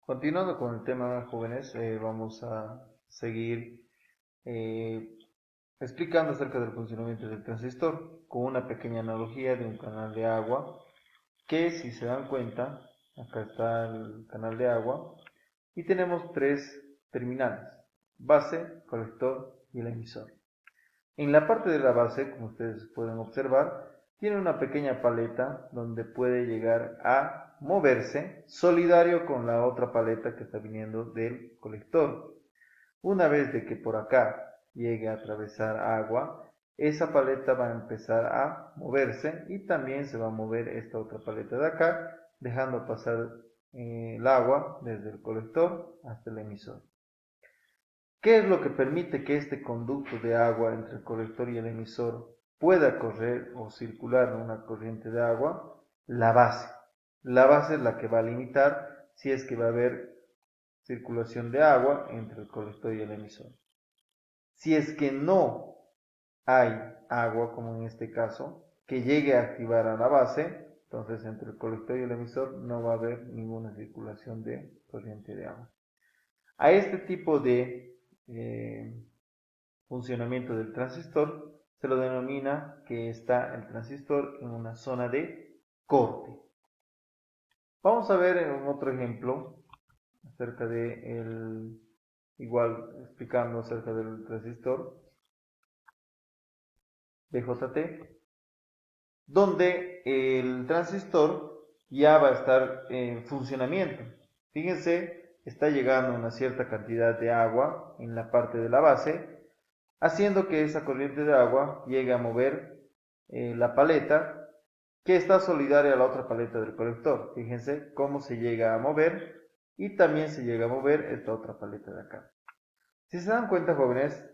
Continuando con el tema, jóvenes, vamos a seguir eh, explicando acerca del funcionamiento del transistor con una pequeña analogía de un canal de agua que, si se dan cuenta, acá está el canal de agua y tenemos tres terminales: base, colector y el emisor. En la parte de la base, como ustedes pueden observar, tiene una pequeña paleta donde puede llegar a moverse solidario con la otra paleta que está viniendo del colector. Una vez de que por acá llegue a atravesar agua, esa paleta va a empezar a moverse y también se va a mover esta otra paleta de acá, dejando pasar el agua desde el colector hasta el emisor. ¿Qué es lo que permite que este conducto de agua entre el colector y el emisor pueda correr o circular en una corriente de agua? La base. La base es la que va a limitar si es que va a haber circulación de agua entre el colector y el emisor. Si es que no hay agua, como en este caso, que llegue a activar a la base, entonces entre el colector y el emisor no va a haber ninguna circulación de corriente de agua. A este tipo de funcionamiento del transistor se lo denomina que está el transistor en una zona de corte. Vamos a ver en otro ejemplo acerca de igual explicando acerca del transistor BJT, donde el transistor ya va a estar en funcionamiento. Fíjense, está llegando una cierta cantidad de agua en la parte de la base, haciendo que esa corriente de agua llegue a mover la paleta que está solidaria a la otra paleta del colector. Fíjense cómo se llega a mover y también se llega a mover esta otra paleta de acá. Si se dan cuenta, jóvenes,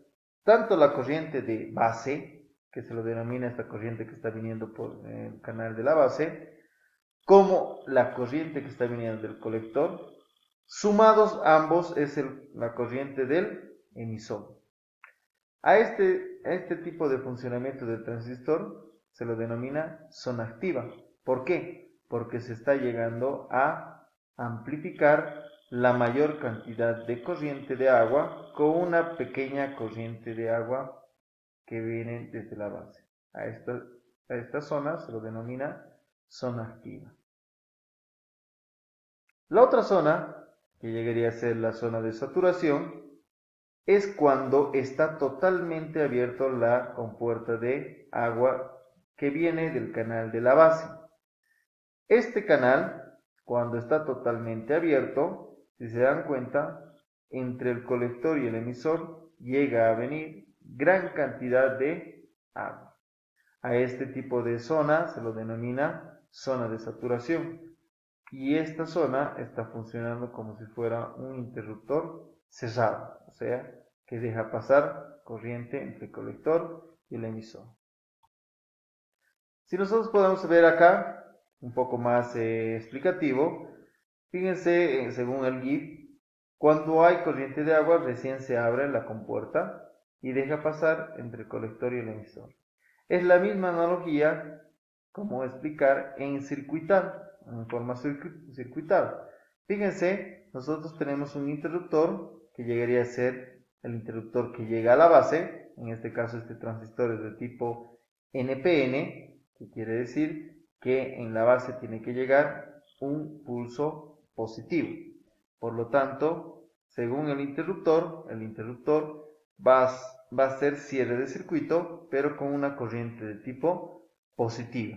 tanto la corriente de base, que se lo denomina esta corriente que está viniendo por el canal de la base, como la corriente que está viniendo del colector, sumados ambos es la corriente del emisor. A este tipo de funcionamiento del transistor se lo denomina zona activa. ¿Por qué? Porque se está llegando a amplificar la mayor cantidad de corriente de agua con una pequeña corriente de agua que viene desde la base. A esta zona se lo denomina zona activa. La otra zona, que llegaría a ser la zona de saturación, es cuando está totalmente abierto la compuerta de agua que viene del canal de la base. Este canal, cuando está totalmente abierto, si se dan cuenta, entre el colector y el emisor llega a venir gran cantidad de agua. A este tipo de zona se lo denomina zona de saturación. Y esta zona está funcionando como si fuera un interruptor cerrado, o sea, que deja pasar corriente entre el colector y el emisor. Si nosotros podemos ver acá, un poco más explicativo, fíjense, según el GIF, cuando hay corriente de agua recién se abre la compuerta y deja pasar entre el colector y el emisor. Es la misma analogía como explicar en circuitar, en forma circuitada. Fíjense, nosotros tenemos un interruptor que llegaría a ser el interruptor que llega a la base, en este caso este transistor es de tipo NPN, que quiere decir que en la base tiene que llegar un pulso positivo. Por lo tanto, según el interruptor va a hacer cierre de circuito, pero con una corriente de tipo positiva.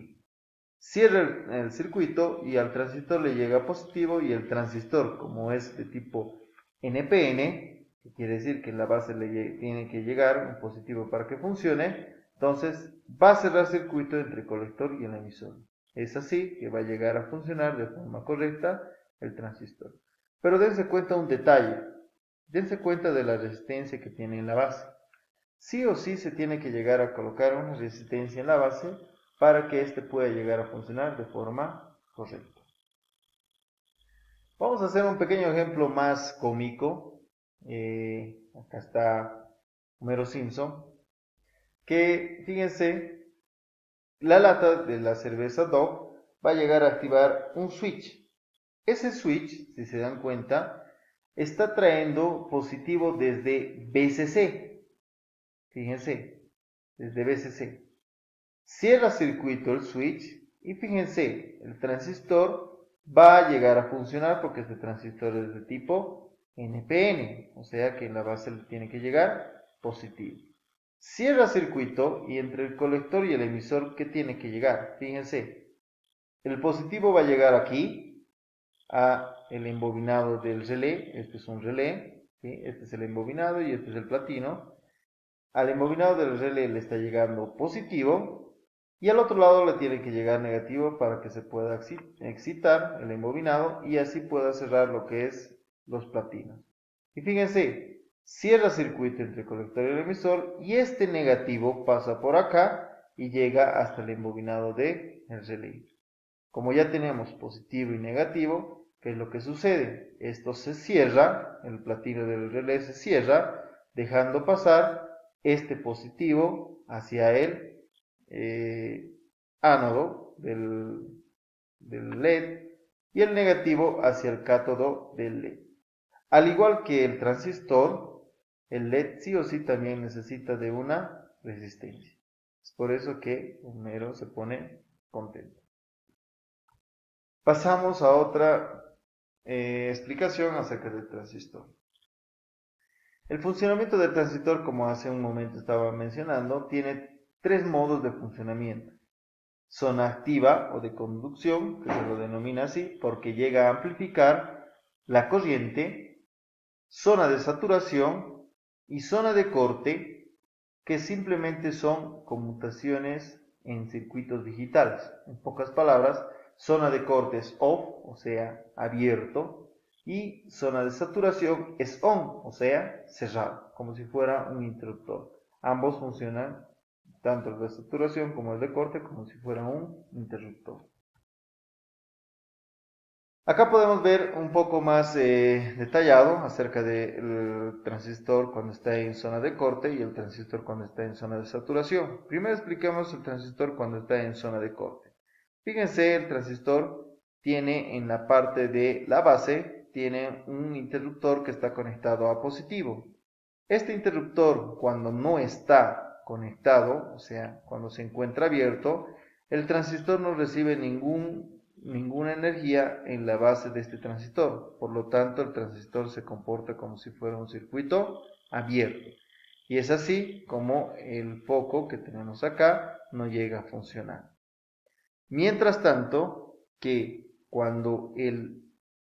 Cierra el circuito y al transistor le llega positivo, y el transistor, como es de tipo NPN, que quiere decir que en la base le tiene que llegar un positivo para que funcione, entonces va a cerrar circuito entre el colector y el emisor. Es así que va a llegar a funcionar de forma correcta el transistor. Pero dense cuenta un detalle, dense cuenta de la resistencia que tiene en la base. Sí o sí se tiene que llegar a colocar una resistencia en la base para que éste pueda llegar a funcionar de forma correcta. Vamos a hacer un pequeño ejemplo más cómico. Acá está Homero Simpson, que fíjense, la lata de la cerveza Dove va a llegar a activar un switch. Ese switch, si se dan cuenta, está trayendo positivo desde VCC. Fíjense, desde VCC. Cierra circuito el switch y fíjense, el transistor va a llegar a funcionar porque este transistor es de tipo NPN, o sea que en la base le tiene que llegar positivo. Cierra circuito y entre el colector y el emisor, ¿qué tiene que llegar? Fíjense, el positivo va a llegar aquí a el embobinado del relé, este es un relé, ¿sí? Este es el embobinado y este es el platino. Al embobinado del relé le está llegando positivo y al otro lado le tiene que llegar negativo para que se pueda excitar el embobinado y así pueda cerrar lo que es los platinos. Y fíjense, cierra circuito entre el colector y el emisor y este negativo pasa por acá y llega hasta el embobinado del relé. Como ya tenemos positivo y negativo, ¿qué es lo que sucede? Esto se cierra, el platino del relé se cierra, dejando pasar este positivo hacia el ánodo del LED y el negativo hacia el cátodo del LED. Al igual que el transistor, el LED sí o sí también necesita de una resistencia. Es por eso que Homero se pone contento. Pasamos a otra explicación acerca del transistor. El funcionamiento del transistor, como hace un momento estaba mencionando, tiene tres modos de funcionamiento. Zona activa o de conducción, que se lo denomina así, porque llega a amplificar la corriente, zona de saturación y zona de corte, que simplemente son conmutaciones en circuitos digitales. En pocas palabras, zona de corte es off, o sea, abierto, y zona de saturación es on, o sea, cerrado, como si fuera un interruptor. Ambos funcionan, tanto el de saturación como el de corte, como si fuera un interruptor. Acá podemos ver un poco más detallado acerca del transistor cuando está en zona de corte y el transistor cuando está en zona de saturación. Primero expliquemos el transistor cuando está en zona de corte. Fíjense, el transistor tiene en la parte de la base, tiene un interruptor que está conectado a positivo. Este interruptor, cuando no está conectado, o sea, cuando se encuentra abierto, el transistor no recibe ninguna energía en la base de este transistor. Por lo tanto, el transistor se comporta como si fuera un circuito abierto. Y es así como el foco que tenemos acá no llega a funcionar. Mientras tanto, que cuando el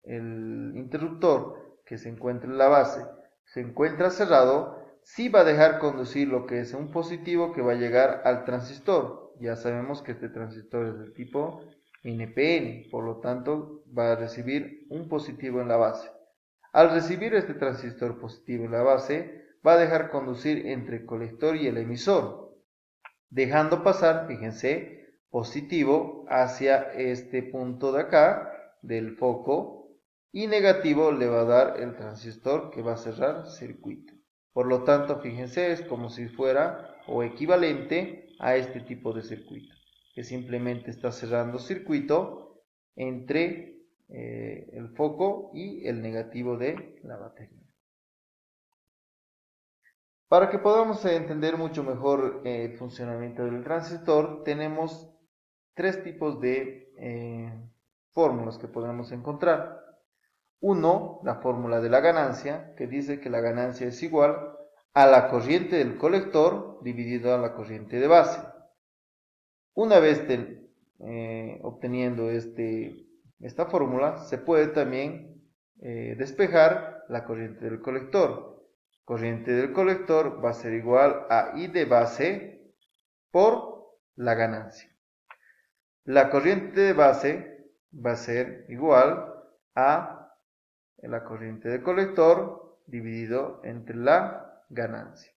interruptor que se encuentra en la base se encuentra cerrado, sí va a dejar conducir lo que es un positivo que va a llegar al transistor. Ya sabemos que este transistor es del tipo NPN, por lo tanto va a recibir un positivo en la base. Al recibir este transistor positivo en la base, va a dejar conducir entre el colector y el emisor, dejando pasar, fíjense, positivo hacia este punto de acá del foco y negativo le va a dar el transistor que va a cerrar circuito. Por lo tanto, fíjense, es como si fuera o equivalente a este tipo de circuito, que simplemente está cerrando circuito entre el foco y el negativo de la batería. Para que podamos entender mucho mejor el funcionamiento del transistor, tenemos tres tipos de fórmulas que podemos encontrar. Uno, la fórmula de la ganancia, que dice que la ganancia es igual a la corriente del colector dividido a la corriente de base. Una vez obteniendo esta fórmula, se puede también despejar la corriente del colector. Corriente del colector va a ser igual a I de base por la ganancia. La corriente de base va a ser igual a la corriente del colector dividido entre la ganancia.